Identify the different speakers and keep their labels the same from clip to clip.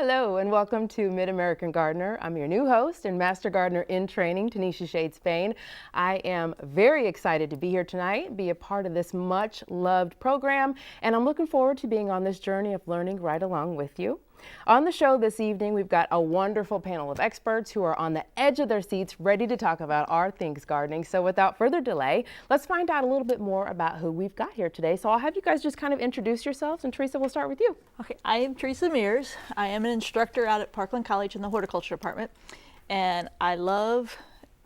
Speaker 1: Hello and welcome to Mid-American Gardener. I'm your new host and Master Gardener in Training, Tanisha Shade Spain. I am very excited to be here tonight, be a part of this much loved program, and I'm looking forward to being on this journey of learning right along with you. On the show this evening, we've got a wonderful panel of experts who are on the edge of their seats ready to talk about all things gardening. So without further delay, let's find out a little bit more about who we've got here today. So I'll have you guys just kind of introduce yourselves, and Teresa, we'll start with you.
Speaker 2: Okay, I am Teresa Mears. I am an instructor out at Parkland College in the horticulture department, and I love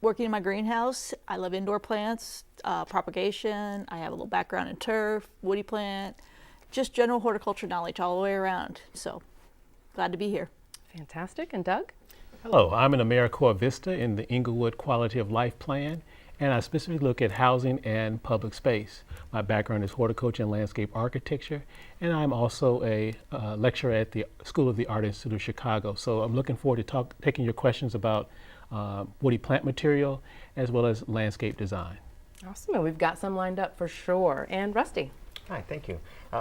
Speaker 2: working in my greenhouse. I love indoor plants, propagation. I have a little background in turf, woody plant, just general horticulture knowledge all the way around. So glad to be here.
Speaker 1: Fantastic. And Doug?
Speaker 3: Hello, I'm an AmeriCorps Vista in the Inglewood Quality of Life Plan, and I specifically look at housing and public space. My background is horticulture and landscape architecture, and I'm also a lecturer at the School of the Art Institute of Chicago. So I'm looking forward to taking your questions about woody plant material as well as landscape design.
Speaker 1: Awesome. And we've got some lined up for sure. And Rusty?
Speaker 4: Hi, thank you.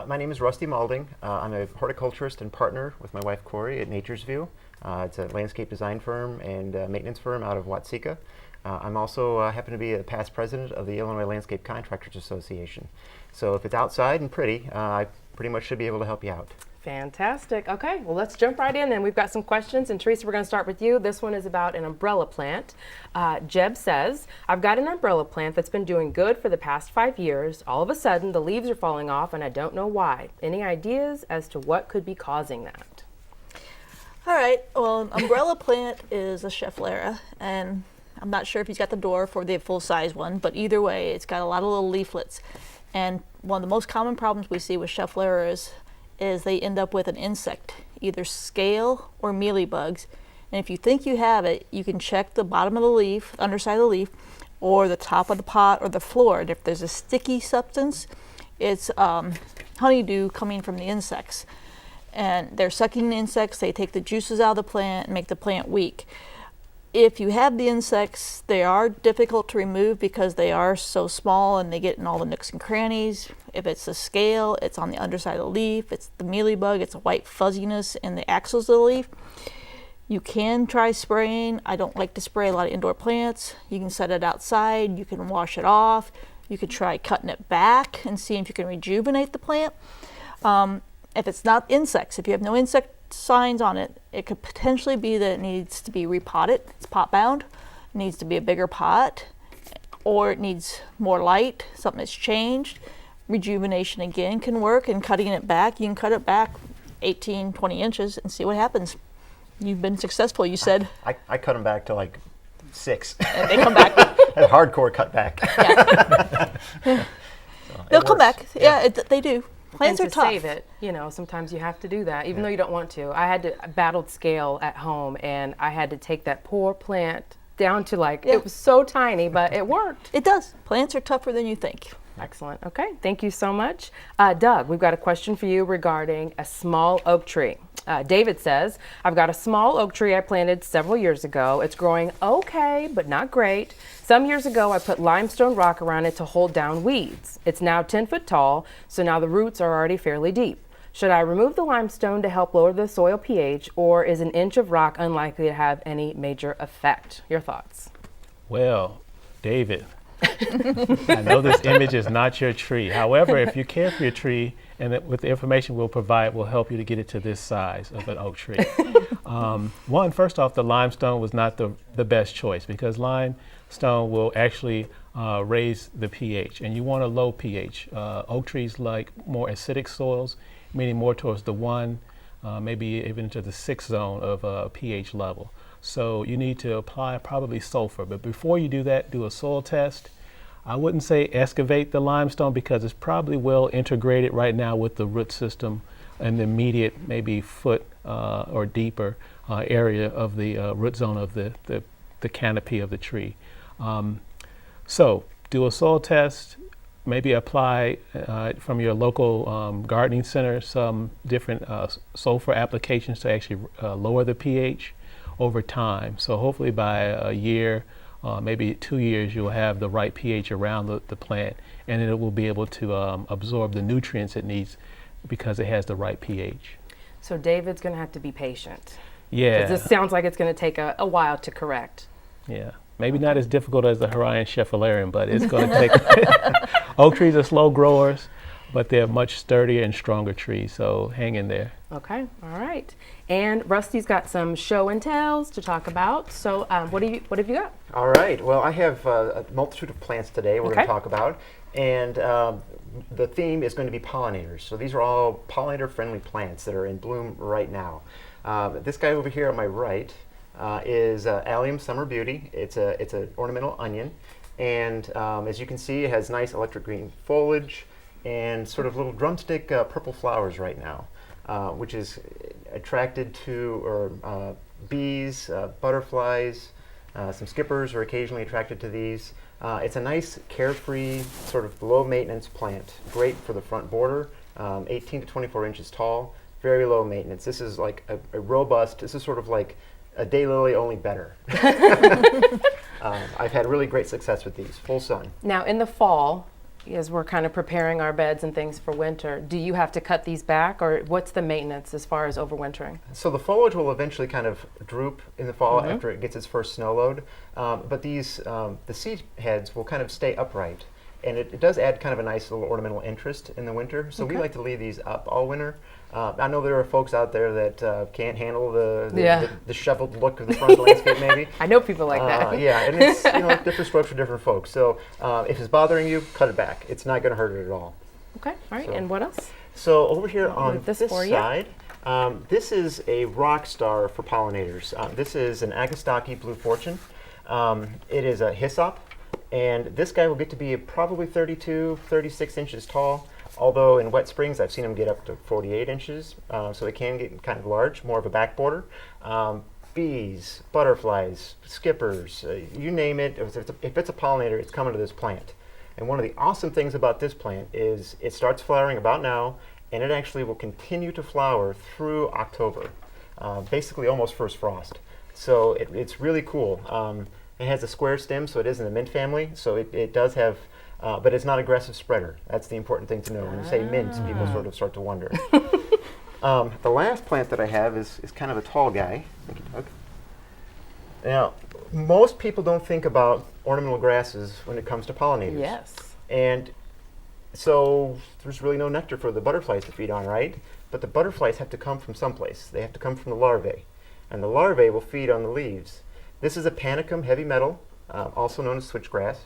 Speaker 4: My name is Rusty Maulding. I'm a horticulturist and partner with my wife Corey at Nature's View. It's a landscape design firm and maintenance firm out of Watseka. I'm also happen to be a past president of the Illinois Landscape Contractors Association. So if it's outside and pretty, I pretty much should be able to help you out.
Speaker 1: Fantastic. Okay, well, let's jump right in then. We've got some questions, and Teresa, we're going to start with you. This one is about an umbrella plant. Jeb says, I've got an umbrella plant that's been doing good for the past 5 years. All of a sudden, the leaves are falling off, and I don't know why. Any ideas as to what could be causing that?
Speaker 2: All right, well, an umbrella plant is a Schefflera, and I'm not sure if he's got the dwarf or the full-size one, but either way, it's got a lot of little leaflets. And one of the most common problems we see with Scheffleras is they end up with an insect, either scale or mealybugs. And if you think you have it, you can check the bottom of the leaf, underside of the leaf, or the top of the pot or the floor. And if there's a sticky substance, it's honeydew coming from the insects. And they're sucking the insects, they take the juices out of the plant and make the plant weak. If you have the insects, they are difficult to remove because they are so small and they get in all the nooks and crannies. If it's the scale, it's on the underside of the leaf. It's the mealybug, it's a white fuzziness in the axils of the leaf. You can try spraying. I don't like to spray a lot of indoor plants. You can set it outside, you can wash it off. You could try cutting it back and seeing if you can rejuvenate the plant. If it's not insects, if you have no insect signs on it, it could potentially be that it needs to be repotted. It's pot bound, it needs to be a bigger pot, or it needs more light, something that's changed. Rejuvenation again can work, and cutting it back, you can cut it back 18, 20 inches and see what happens. You've been successful, you said.
Speaker 4: I cut them back to like 6.
Speaker 2: And they come back.
Speaker 4: A hardcore cut back.
Speaker 2: Yeah.
Speaker 4: So
Speaker 2: They'll come
Speaker 4: works.
Speaker 2: back. Yeah, they do. Plants
Speaker 1: And
Speaker 2: are
Speaker 1: to
Speaker 2: tough.
Speaker 1: save it, you know, sometimes you have to do that, even though you don't want to. I battled scale at home, and I had to take that poor plant down to it was so tiny, but it worked.
Speaker 2: It does. Plants are tougher than you think.
Speaker 1: Excellent. Okay, thank you so much. Doug, we've got a question for you regarding a small oak tree. David says, I've got a small oak tree I planted several years ago. It's growing okay, but not great. Some years ago, I put limestone rock around it to hold down weeds. It's now 10 foot tall, so now the roots are already fairly deep. Should I remove the limestone to help lower the soil pH, or is an inch of rock unlikely to have any major effect? Your thoughts?
Speaker 3: Well, David, I know this image is not your tree. However, if you care for your tree, and with the information we'll provide, will help you to get it to this size of an oak tree. First off, the limestone was not the best choice, because limestone will actually raise the pH, and you want a low pH. Oak trees like more acidic soils, meaning more towards the 1, maybe even to the 6 zone of pH level. So you need to apply probably sulfur. But before you do that, do a soil test. I wouldn't say excavate the limestone, because it's probably well integrated right now with the root system in the immediate maybe foot or deeper area of the root zone of the canopy of the tree. So do a soil test, maybe apply from your local gardening center some different sulfur applications to actually lower the pH over time. So hopefully by a year, maybe 2 years, you'll have the right pH around the plant, and it will be able to absorb the nutrients it needs because it has the right pH.
Speaker 1: So David's going to have to be patient.
Speaker 3: Yeah.
Speaker 1: 'Cause this sounds like it's going to take a while to correct.
Speaker 3: Yeah. Maybe not as difficult as the Hawaiian schefflerian, but it's going to take. Oak trees are slow growers, but they're much sturdier and stronger trees. So hang in there.
Speaker 1: Okay, all right. And Rusty's got some show and tells to talk about. So what have you got?
Speaker 4: All right. Well, I have a multitude of plants today we're going
Speaker 1: Okay.
Speaker 4: to talk about. And the theme is going to be pollinators. So these are all pollinator-friendly plants that are in bloom right now. This guy over here on my right is Allium Summer Beauty. It's an ornamental onion. And as you can see, it has nice electric green foliage and sort of little drumstick purple flowers right now, which is attracted to bees, butterflies, some skippers are occasionally attracted to these. It's a nice, carefree, sort of low-maintenance plant. Great for the front border, 18 to 24 inches tall, very low maintenance. This is like a robust, this is sort of like a daylily, only better. I've had really great success with these, full sun.
Speaker 1: Now in the fall, as we're kind of preparing our beds and things for winter, do you have to cut these back, or what's the maintenance as far as overwintering?
Speaker 4: So the foliage will eventually kind of droop in the fall after it gets its first snow load, but these, the seed heads will kind of stay upright, and it does add kind of a nice little ornamental interest in the winter, so we like to leave these up all winter. I know there are folks out there that can't handle the shoveled look of the front landscape maybe.
Speaker 1: I know people like that.
Speaker 4: Yeah, and it's different strokes for different folks, so if it's bothering you, cut it back. It's not going to hurt it at all.
Speaker 1: Okay, all right,
Speaker 4: So-
Speaker 1: and what else?
Speaker 4: So over here on
Speaker 1: move this
Speaker 4: this
Speaker 1: for you.
Speaker 4: side, this is a rock star for pollinators. This is an Agastaki Blue Fortune. It is a hyssop, and this guy will get to be probably 32, 36 inches tall, although in wet springs I've seen them get up to 48 inches, so they can get kind of large, more of a back border. Bees, butterflies, skippers, you name it, if it's a pollinator, it's coming to this plant. And one of the awesome things about this plant is it starts flowering about now, and it actually will continue to flower through October, basically almost first frost. So it's really cool. It has a square stem, so it is in the mint family, so it does have, but it's not aggressive spreader. That's the important thing to know. When you say mint, people sort of start to wonder. The last plant that I have is kind of a tall guy. Thank you, Doug. Now, most people don't think about ornamental grasses when it comes to pollinators.
Speaker 1: Yes.
Speaker 4: And so there's really no nectar for the butterflies to feed on, right? But the butterflies have to come from someplace. They have to come from the larvae. And the larvae will feed on the leaves. This is a panicum heavy metal, also known as switchgrass.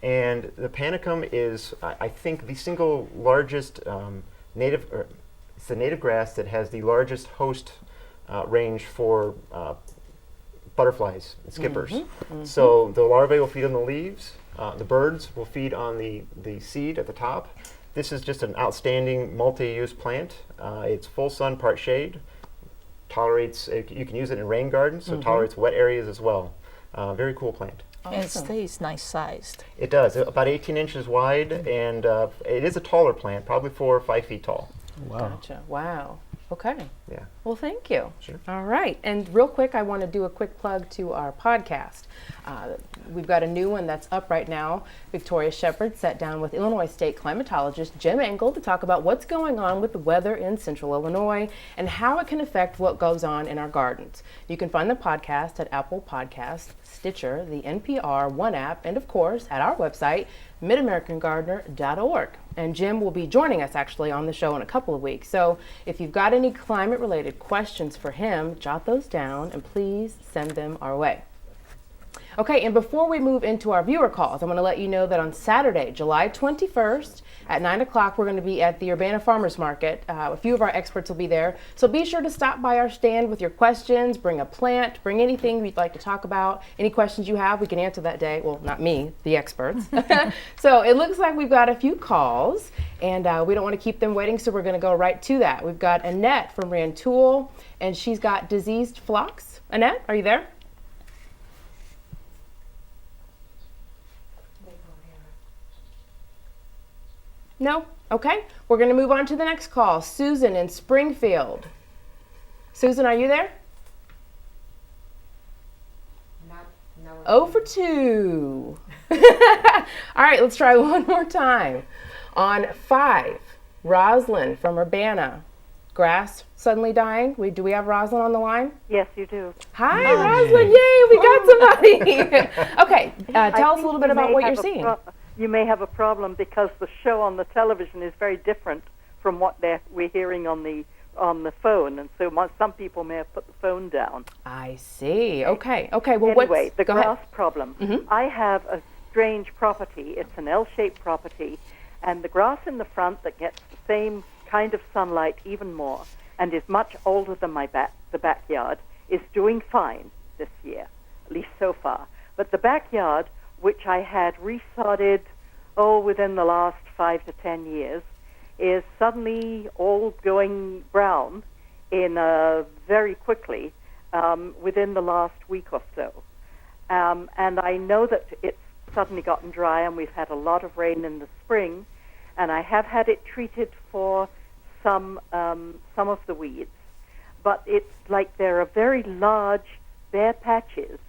Speaker 4: And the panicum is, I think, the single largest it's the native grass that has the largest host range for butterflies and skippers. So the larvae will feed on the leaves. The birds will feed on the seed at the top. This is just an outstanding multi-use plant. It's full sun, part shade. Tolerates, you can use it in rain gardens, so it tolerates wet areas as well. Very cool plant.
Speaker 2: And it stays nice sized.
Speaker 4: It does, about 18 inches wide, and it is a taller plant, probably 4 or 5 feet tall.
Speaker 3: Wow.
Speaker 1: Gotcha. Wow. Okay.
Speaker 4: Yeah.
Speaker 1: Well, thank you.
Speaker 4: Sure.
Speaker 1: All right. And real quick, I want to do a quick plug to our podcast. We've got a new one that's up right now. Victoria Shepard sat down with Illinois State climatologist Jim Engel to talk about what's going on with the weather in central Illinois and how it can affect what goes on in our gardens. You can find the podcast at Apple Podcasts, Stitcher, the NPR One app, and of course at our website, midamericangardener.org. And Jim will be joining us actually on the show in a couple of weeks. So if you've got any climate related questions for him, jot those down and please send them our way. Okay, and before we move into our viewer calls, I want to let you know that on Saturday, July 21st at 9 o'clock, we're going to be at the Urbana Farmers Market. A few of our experts will be there. So be sure to stop by our stand with your questions, bring a plant, bring anything you'd like to talk about. Any questions you have, we can answer that day. Well, not me, the experts. So it looks like we've got a few calls, and we don't want to keep them waiting, so we're going to go right to that. We've got Annette from Rantoul, and she's got diseased phlox. Annette, are you there? No? Okay. We're going to move on to the next call. Susan in Springfield. Susan, are you there?
Speaker 5: No.
Speaker 1: 0 for 2. All right, let's try one more time. On 5, Rosalind from Urbana. grass suddenly dying. Do we have Rosalind on the line?
Speaker 6: Yes, you do.
Speaker 1: Hi, Rosalind. Yay, we got somebody. Okay, tell us a little bit about what you're seeing.
Speaker 6: You may have a problem because the show on the television is very different from what we're hearing on the phone, and so some people may have put the phone down.
Speaker 1: I see. Okay. Well,
Speaker 6: Anyway, the
Speaker 1: go ahead.
Speaker 6: grass problem. I have a strange property. It's an L-shaped property, and the grass in the front that gets the same kind of sunlight even more and is much older than the backyard is doing fine this year, at least so far. But the backyard, which I had resodded, within the last 5 to 10 years, is suddenly all going brown very quickly within the last week or so. And I know that it's suddenly gotten dry, and we've had a lot of rain in the spring, and I have had it treated for some of the weeds. But it's like there are very large bare patches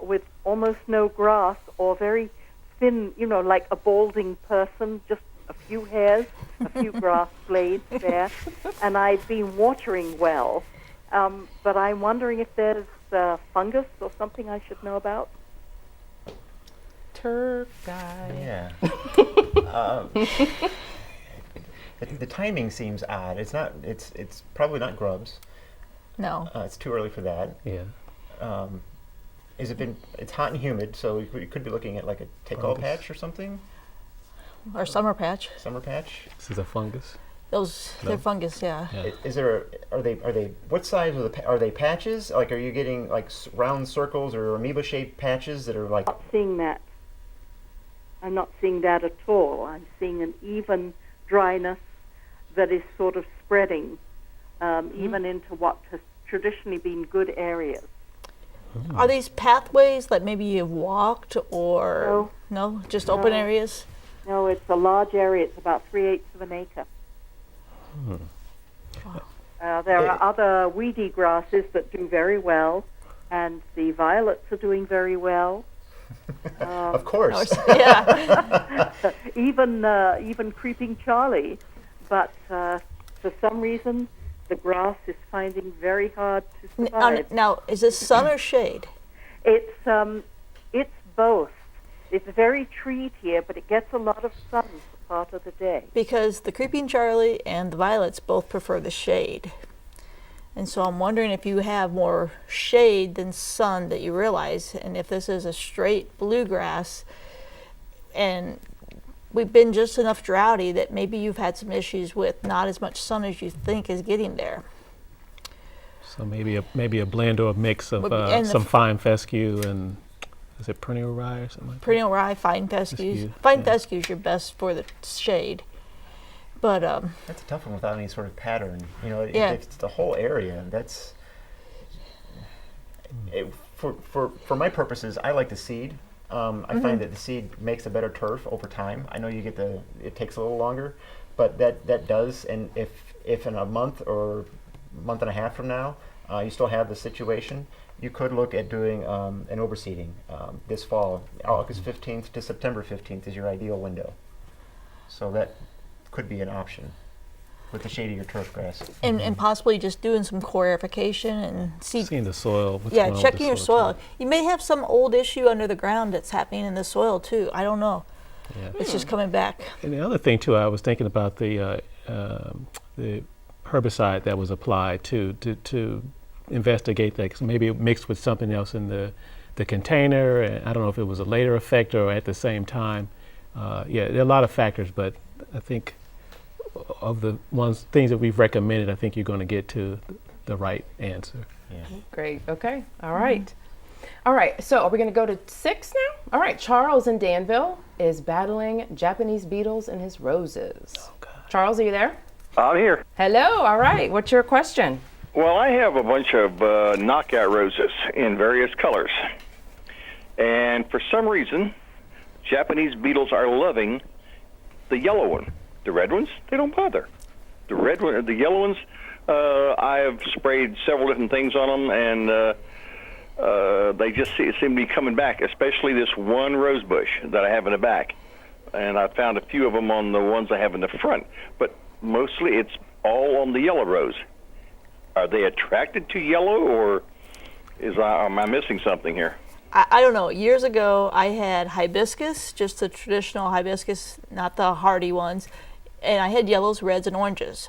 Speaker 6: with almost no grass or very thin, like a balding person, just a few hairs, a few grass blades there. And I've been watering well, but I'm wondering if there's fungus or something I should know about.
Speaker 1: Turf guy.
Speaker 4: Yeah. The timing seems odd. It's not. It's probably not grubs.
Speaker 2: No.
Speaker 4: It's too early for that.
Speaker 3: Yeah.
Speaker 4: It's hot and humid, so you could be looking at like a take-all patch or something.
Speaker 2: Or summer patch.
Speaker 4: Summer patch.
Speaker 3: This is a fungus.
Speaker 2: They're fungus, yeah.
Speaker 3: Yeah.
Speaker 4: Are they what size are they patches? Like, are you getting like round circles or amoeba-shaped patches that are like?
Speaker 6: Not seeing that. I'm not seeing that at all. I'm seeing an even dryness that is sort of spreading even into what has traditionally been good areas.
Speaker 2: Are these pathways that maybe you've walked or no? Just open
Speaker 6: No.
Speaker 2: areas?
Speaker 6: No, it's a large area. It's about 3/8 of an acre. There are other weedy grasses that do very well, and the violets are doing very well.
Speaker 4: Of course.
Speaker 2: Yeah.
Speaker 6: Even creeping Charlie, but for some reason the grass is finding very hard to survive.
Speaker 2: Now, is this sun or shade?
Speaker 6: It's both. It's very treed here, but it gets a lot of sun for part of the day.
Speaker 2: Because the creeping Charlie and the violets both prefer the shade. And so I'm wondering if you have more shade than sun that you realize, and if this is a straight bluegrass, and we've been just enough droughty that maybe you've had some issues with not as much sun as you think is getting there.
Speaker 3: So maybe a blend or a mix of
Speaker 2: And
Speaker 3: some fine fescue and is it perennial rye or something like that?
Speaker 2: Perennial rye, fine fescues.
Speaker 3: Fescue,
Speaker 2: Fine
Speaker 3: yeah.
Speaker 2: fescue is your best for the shade. But
Speaker 4: That's a tough one without any sort of pattern.
Speaker 2: Yeah.
Speaker 4: If it's the whole area. That's for my purposes. I like the seed. I find that the seed makes a better turf over time. I know it takes a little longer, but that does. And if in a month or month and a half from now you still have the situation, you could look at doing an overseeding this fall. August 15th to September 15th is your ideal window. So that could be an option with the shade of your turf grass.
Speaker 2: and possibly just doing some core aerification and
Speaker 3: Seeing the soil. what's going on with
Speaker 2: checking
Speaker 3: the
Speaker 2: your
Speaker 3: soil,
Speaker 2: soil. You may have some old issue under the ground that's happening in the soil too. I don't know.
Speaker 3: too. Yeah.
Speaker 2: It's just coming back.
Speaker 3: And the other thing too, I was thinking about the herbicide that was applied to investigate that, 'cause maybe it mixed with something else in the container, and I don't know if it was a later effect or at the same time. There are a lot of factors, but I think of the things that we've recommended, I think you're going to get to the right answer.
Speaker 4: Yeah.
Speaker 1: Great. Okay. All right. All right. So are we going to go to 6 now? All right. Charles in Danville is battling Japanese beetles in his roses.
Speaker 3: Oh, God.
Speaker 1: Charles, are you there?
Speaker 7: I'm here.
Speaker 1: Hello. All right. What's your question?
Speaker 7: Well, I have a bunch of knockout roses in various colors. And for some reason, Japanese beetles are loving the yellow one. The red ones, they don't bother. The yellow ones, I have sprayed several different things on them, and they just seem to be coming back, especially this one rose bush that I have in the back. And I found a few of them on the ones I have in the front. But mostly it's all on the yellow rose. Are they attracted to yellow, or am I missing something here?
Speaker 2: I don't know. Years ago, I had hibiscus, just the traditional hibiscus, not the hardy ones, and I had yellows, reds, and oranges.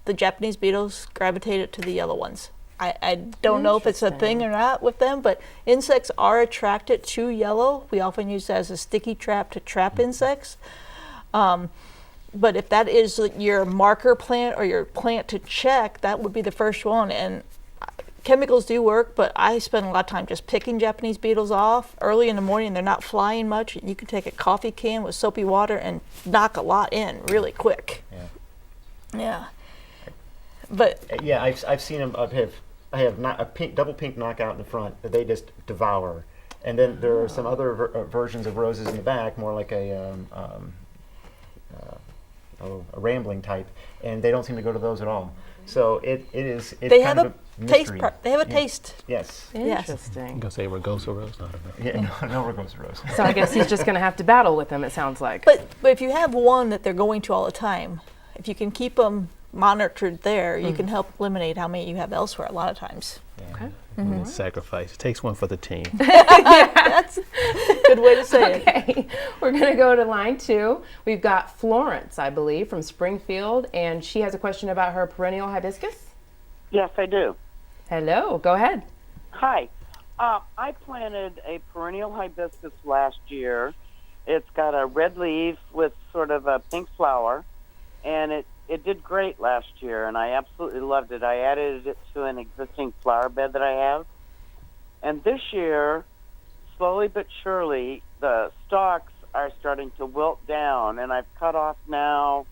Speaker 2: The Japanese beetles gravitated to the yellow ones. I don't know if it's a thing or not with them, but insects are attracted to yellow. We often use that as a sticky trap to trap insects. But if that is your marker plant or your plant to check, that would be the first one. And chemicals do work, but I spend a lot of time just picking Japanese beetles off. Early in the morning, they're not flying much. You can take a coffee can with soapy water and knock a lot in really quick. Yeah. But
Speaker 4: Yeah, I've seen them. I have not a double pink knockout in the front that they just devour, and then there are some other versions of roses in the back, more like a rambling type, and they don't seem to go to those at all. So it's
Speaker 2: they
Speaker 4: kind
Speaker 2: have
Speaker 4: of
Speaker 2: a taste.
Speaker 4: mystery.
Speaker 2: They have a taste.
Speaker 4: Yes.
Speaker 3: I'm
Speaker 1: Interesting.
Speaker 3: going to say Rugosa rose, not a rose.
Speaker 4: Yeah. No Rugosa rose.
Speaker 1: So I guess he's just going to have to battle with them, it sounds like.
Speaker 2: But if you have one that they're going to all the time, if you can keep them monitored there, you can help eliminate how many you have elsewhere a lot of times.
Speaker 1: Okay.
Speaker 3: Sacrifice. It takes one for the team.
Speaker 2: That's a good way to say it.
Speaker 1: Okay, we're going to go to line 2. We've got Florence, I believe, from Springfield, and she has a question about her perennial hibiscus.
Speaker 8: Yes, I do.
Speaker 1: Hello, go ahead.
Speaker 8: Hi. I planted a perennial hibiscus last year. It's got a red leaf with sort of a pink flower, and it did great last year, and I absolutely loved it. I added it to an existing flower bed that I have. And this year, slowly but surely, the stalks are starting to wilt down, and I've cut off now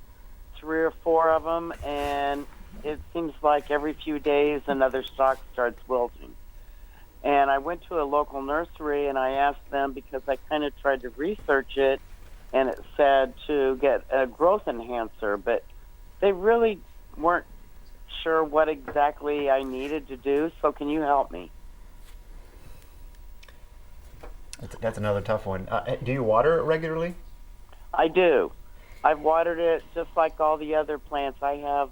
Speaker 8: 3 or 4 of them, and it seems like every few days another stalk starts wilting. And I went to a local nursery, and I asked them, because I kind of tried to research it, and it said to get a growth enhancer, but they really weren't sure what exactly I needed to do, so can you help me?
Speaker 4: That's another tough one. Do you water it regularly?
Speaker 8: I do. I've watered it just like all the other plants. I have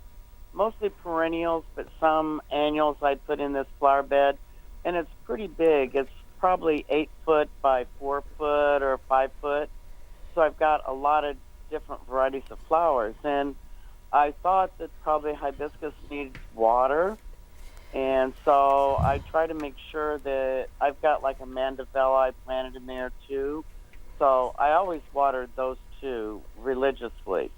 Speaker 8: mostly perennials, but some annuals I put in this flower bed, and it's pretty big. It's probably 8 foot by 4 foot or 5 foot, so I've got a lot of different varieties of flowers, and I thought that probably hibiscus needs water, and so I try to make sure that I've got like a mandevilla I planted in there too. So I always watered those two religiously.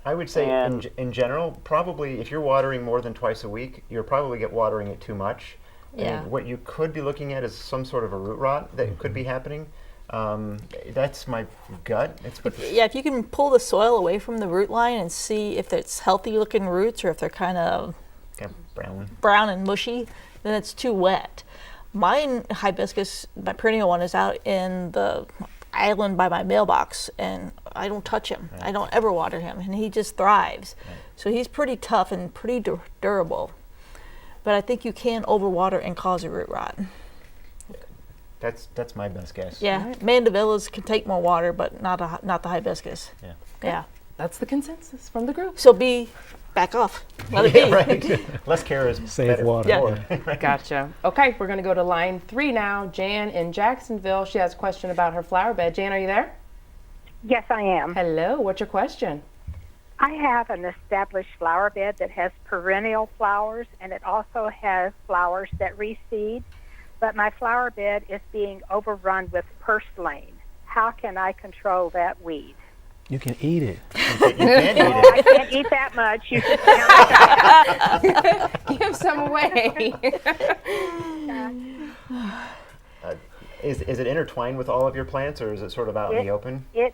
Speaker 4: I would say
Speaker 8: And-
Speaker 4: in general, probably if you're watering more than twice a week, you're probably watering it too much.
Speaker 2: Yeah.
Speaker 4: And what you could be looking at is some sort of a root rot that could be happening. That's my gut.
Speaker 2: If you can pull the soil away from the root line and see if it's healthy looking roots or if they're kind of brown and mushy, then it's too wet. Mine hibiscus, my perennial one, is out in the island by my mailbox, and I don't touch him. I don't ever water him, and he just thrives. So he's pretty tough and pretty durable. But I think you can overwater and cause a root rot.
Speaker 4: That's my best guess.
Speaker 2: Yeah, mandevillas can take more water, but not the hibiscus. Yeah.
Speaker 1: That's the consensus from the group.
Speaker 2: So back off. Let it be.
Speaker 4: Right. Less care is
Speaker 3: Save
Speaker 4: better.
Speaker 3: water.
Speaker 2: Yeah.
Speaker 1: Gotcha. Okay, we're going to go to line 3 now. Jan in Jacksonville. She has a question about her flower bed. Jan, are you there?
Speaker 5: Yes, I am.
Speaker 1: Hello. What's your question?
Speaker 5: I have an established flower bed that has perennial flowers, and it also has flowers that reseed. But my flower bed is being overrun with purslane. How can I control that weed?
Speaker 3: You can eat it.
Speaker 4: You can eat
Speaker 5: Oh, I can't eat that much. You just
Speaker 1: Give some away.
Speaker 4: Is it intertwined with all of your plants, or is it sort of out in the open?
Speaker 5: It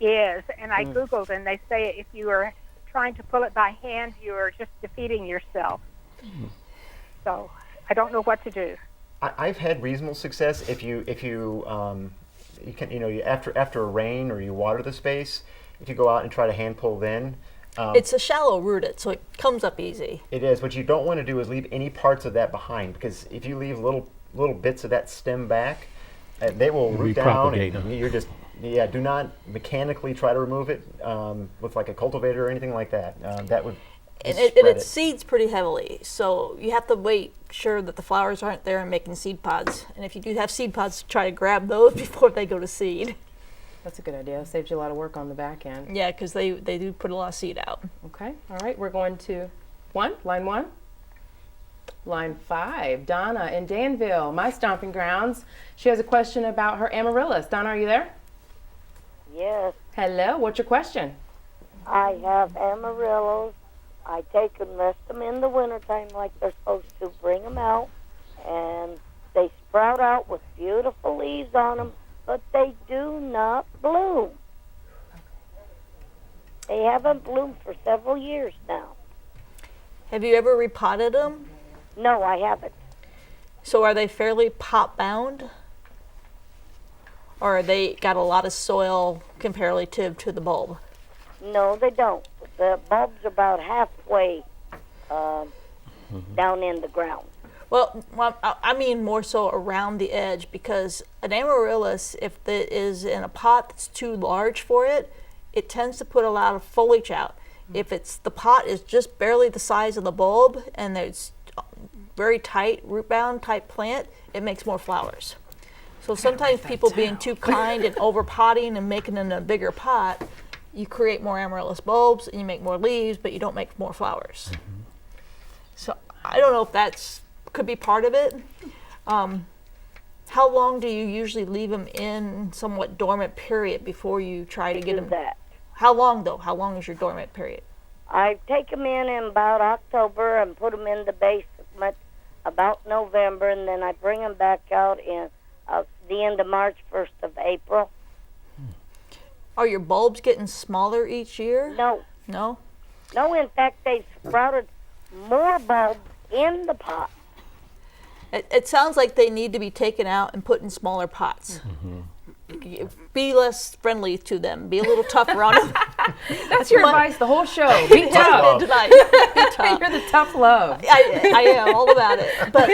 Speaker 5: is, and I Googled, and they say if you are trying to pull it by hand, you are just defeating yourself. So I don't know what to do.
Speaker 4: I've had reasonable success if you can after a rain or you water the space, if you go out and try to hand pull then.
Speaker 2: It's a shallow rooted, so it comes up easy.
Speaker 4: It is. What you don't want to do is leave any parts of that behind, because if you leave little bits of that stem back, they will root down,
Speaker 3: Repropagate
Speaker 4: and
Speaker 3: them.
Speaker 4: you're just do not mechanically try to remove it with like a cultivator or anything like that. That would
Speaker 2: And
Speaker 4: Just
Speaker 2: it
Speaker 4: spread it.
Speaker 2: seeds pretty heavily, so you have to wait sure that the flowers aren't there and making seed pods. And if you do have seed pods, try to grab those before they go to seed.
Speaker 1: That's a good idea. Saves you a lot of work on the back end.
Speaker 2: Yeah, because they do put a lot of seed out.
Speaker 1: Okay. All right. We're going to line 1. Line 5, Donna in Danville, my stomping grounds. She has a question about her amaryllis. Donna, are you there?
Speaker 9: Yes,
Speaker 1: Hello. What's your question?
Speaker 9: I have amarillos. I take and rest them in the wintertime like they're supposed to, bring them out, and they sprout out with beautiful leaves on them, but they do not bloom. They haven't bloomed for several years now.
Speaker 2: Have you ever repotted them?
Speaker 9: No, I haven't.
Speaker 2: So are they fairly pot bound? Or are they got a lot of soil comparative to the bulb?
Speaker 9: No, they don't. The bulb's about halfway down in the ground.
Speaker 2: Well, I mean more so around the edge, because an amaryllis, if it is in a pot that's too large for it, it tends to put a lot of foliage out. If the pot is just barely the size of the bulb and it's very tight, root bound type plant, it makes more flowers. So sometimes people being too kind and over potting and making it in a bigger pot, you create more amaryllis bulbs and you make more leaves, but you don't make more flowers. So I don't know if that's could be part of it. How long do you usually leave them in somewhat dormant period before you try to get them?
Speaker 9: That.
Speaker 2: How long though? How long is your dormant period?
Speaker 9: I take them in about October and put them in the basement about November, and then I bring them back out in the end of March, 1st of April.
Speaker 2: Are your bulbs getting smaller each year?
Speaker 9: No.
Speaker 2: No?
Speaker 9: No, in fact, they've sprouted more bulbs in the pot.
Speaker 2: It sounds like they need to be taken out and put in smaller pots. Be less friendly to them. Be a little tougher on them.
Speaker 1: That's your advice the whole show. Be tough.
Speaker 2: Tonight. Be tough.
Speaker 1: You're the tough love.
Speaker 2: I am all about it. But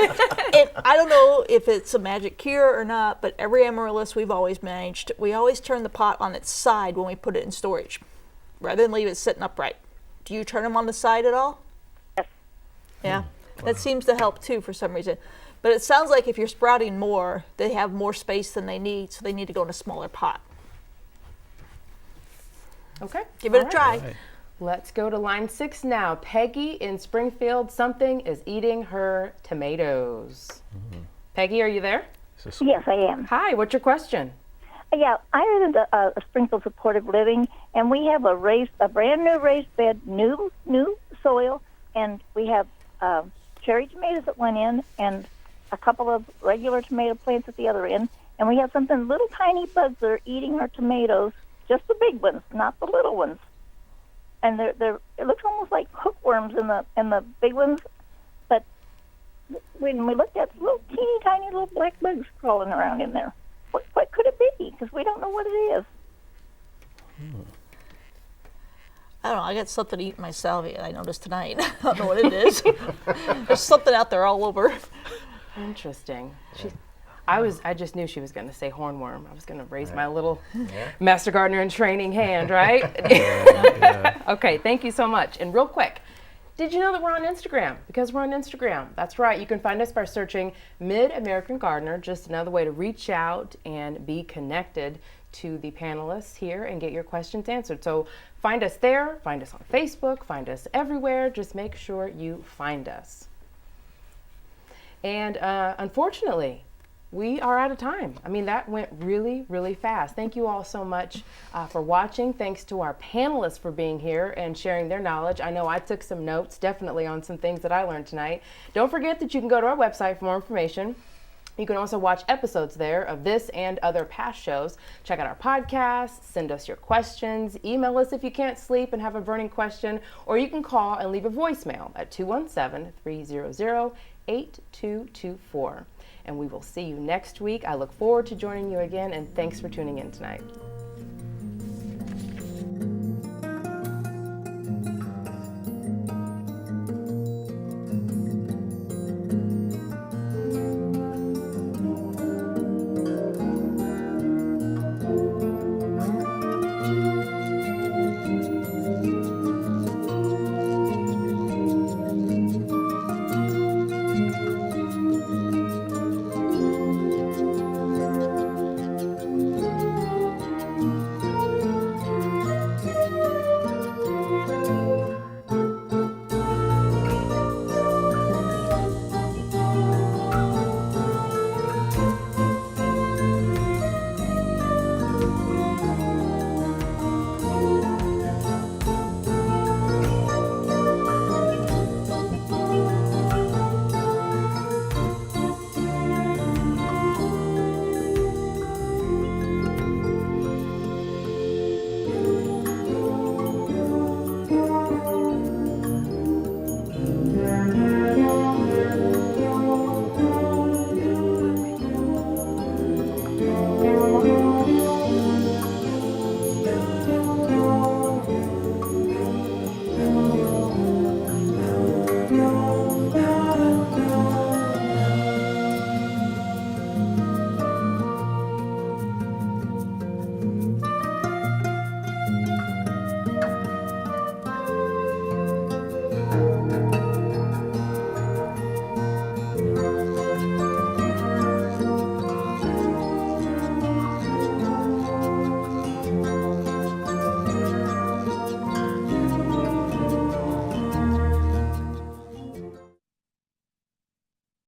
Speaker 2: I don't know if it's a magic cure or not, but every amaryllis we've always managed, we always turn the pot on its side when we put it in storage, rather than leave it sitting upright. Do you turn them on the side at all?
Speaker 9: Yes.
Speaker 2: Yeah. That seems to help too for some reason. But it sounds like if you're sprouting more, they have more space than they need, so they need to go in a smaller pot.
Speaker 1: Okay.
Speaker 2: Give it
Speaker 1: All
Speaker 2: a try.
Speaker 3: Right.
Speaker 1: Let's go to line 6 now. Peggy in Springfield, something is eating her tomatoes. Peggy, are you there?
Speaker 10: Yes, I am.
Speaker 1: Hi, what's your question?
Speaker 10: Yeah, I live in a Springfield supportive living, and we have a brand new raised bed, new soil, and we have cherry tomatoes that went in, and a couple of regular tomato plants at the other end, and we have something little tiny bugs that are eating our tomatoes, just the big ones, not the little ones. And it looks almost like hookworms in the big ones, but when we looked at little teeny tiny little black bugs crawling around in there. What could it be? Because we don't know what it is.
Speaker 2: I don't know. I got something eating my salvia, I noticed tonight. I don't know what it is. There's something out there all over.
Speaker 1: Interesting. I just knew she was going to say hornworm. I was going to raise my little Master Gardener in Training hand, right? Okay, thank you so much. And real quick, did you know that we're on Instagram? Because we're on Instagram. That's right. You can find us by searching Mid-American Gardener, just another way to reach out and be connected to the panelists here and get your questions answered. So find us there, find us on Facebook, find us everywhere. Just make sure you find us. And unfortunately, we are out of time. I mean, that went really, really fast. Thank you all so much for watching. Thanks to our panelists for being here and sharing their knowledge. I know I took some notes, definitely, on some things that I learned tonight. Don't forget that you can go to our website for more information. You can also watch episodes there of this and other past shows. Check out our podcasts, send us your questions, email us if you can't sleep and have a burning question, or you can call and leave a voicemail at 217-300-8224. And we will see you next week. I look forward to joining you again, and thanks for tuning in tonight.